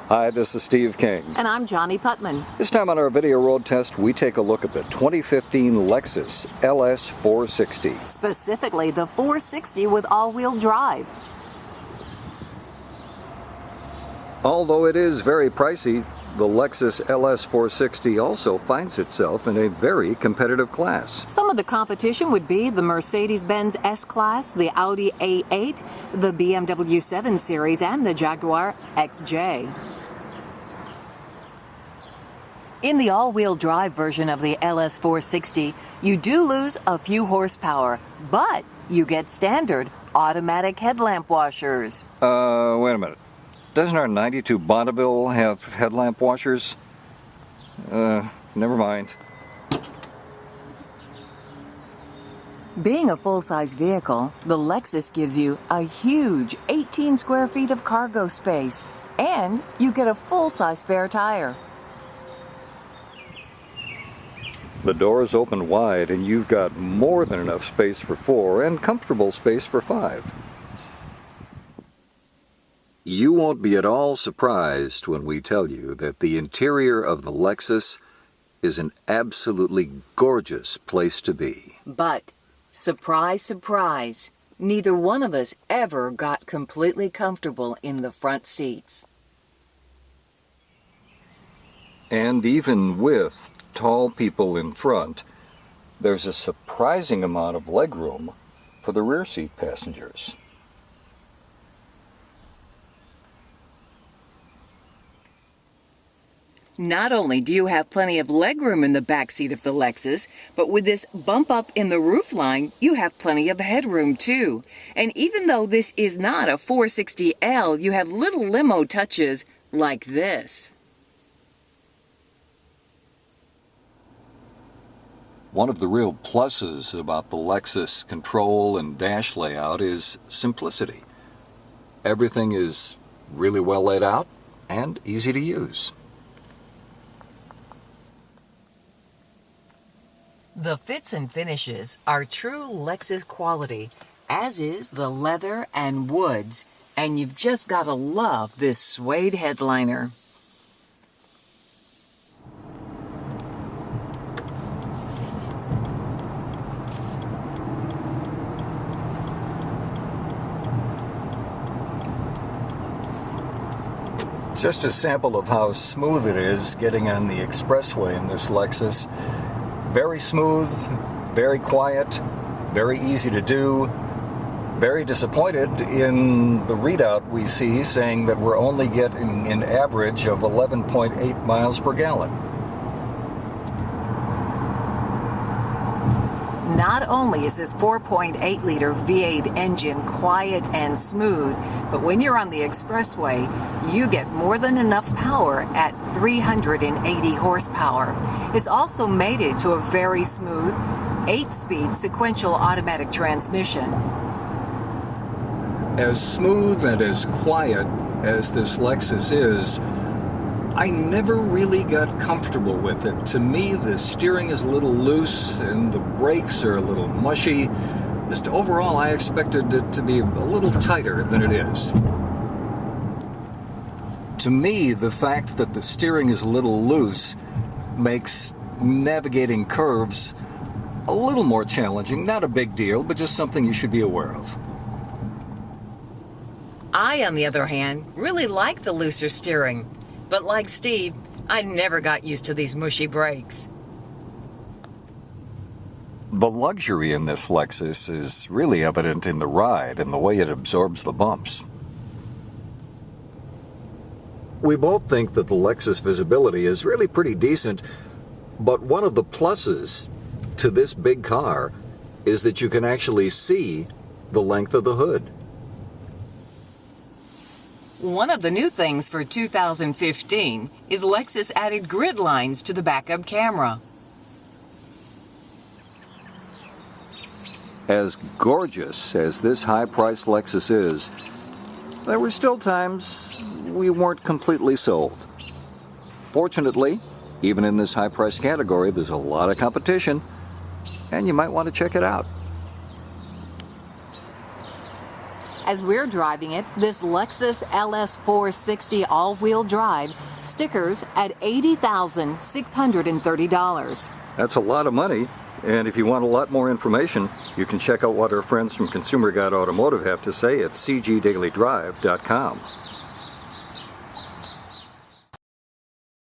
Hi, this is Steve King. And I'm Johnnie Putman. This time on our video road test, we take a look at the 2015 Lexus LS 460. Specifically, the 460 with all-wheel drive. Although it is very pricey, the Lexus LS 460 also finds itself in a very competitive class. Some of the competition would be the Mercedes-Benz S-Class, the Audi A8, the BMW 7 Series, and the Jaguar XJ. In the all-wheel drive version of the LS 460, you do lose a few horsepower, but you get standard automatic headlamp washers. Wait a minute. Doesn't our 92 Bonneville have headlamp washers? Never mind. Being a full-size vehicle, the Lexus gives you a huge 18 square feet of cargo space, and you get a full-size spare tire. The doors open wide and you've got more than enough space for 4 and comfortable space for 5. You won't be at all surprised when we tell you that the interior of the Lexus is an absolutely gorgeous place to be. But, surprise, surprise, neither one of us ever got completely comfortable in the front seats. And even with tall people in front, there's a surprising amount of legroom for the rear seat passengers. Not only do you have plenty of legroom in the back seat of the Lexus, but with this bump up in the roofline, you have plenty of headroom too. And even though this is not a 460L, you have little limo touches like this. One of the real pluses about the Lexus control and dash layout is simplicity. Everything is really well laid out and easy to use. The fits and finishes are true Lexus quality, as is the leather and woods, and you've just got to love this suede headliner. Just a sample of how smooth it is getting on the expressway in this Lexus. Very smooth, very quiet, very easy to do. Very disappointed in the readout we see saying that we're only getting an average of 11.8 miles per gallon. Not only is this 4.8-liter V8 engine quiet and smooth, but when you're on the expressway, you get more than enough power at 380 horsepower. It's also mated to a very smooth 8-speed sequential automatic transmission. As smooth and as quiet as this Lexus is, I never really got comfortable with it. To me, the steering is a little loose and the brakes are a little mushy. Just overall, I expected it to be a little tighter than it is. To me, the fact that the steering is a little loose makes navigating curves a little more challenging. Not a big deal, but just something you should be aware of. I, on the other hand, really like the looser steering. But like Steve, I never got used to these mushy brakes. The luxury in this Lexus is really evident in the ride and the way it absorbs the bumps. We both think that the Lexus visibility is really pretty decent, but one of the pluses to this big car is that you can actually see the length of the hood. One of the new things for 2015 is Lexus added grid lines to the backup camera. As gorgeous as this high-priced Lexus is, there were still times we weren't completely sold. Fortunately, even in this high-priced category, there's a lot of competition, and you might want to check it out. As we're driving it, this Lexus LS460 all-wheel drive stickers at $80,630. That's a lot of money, and if you want a lot more information, you can check out what our friends from Consumer Guide Automotive have to say at cgdailydrive.com.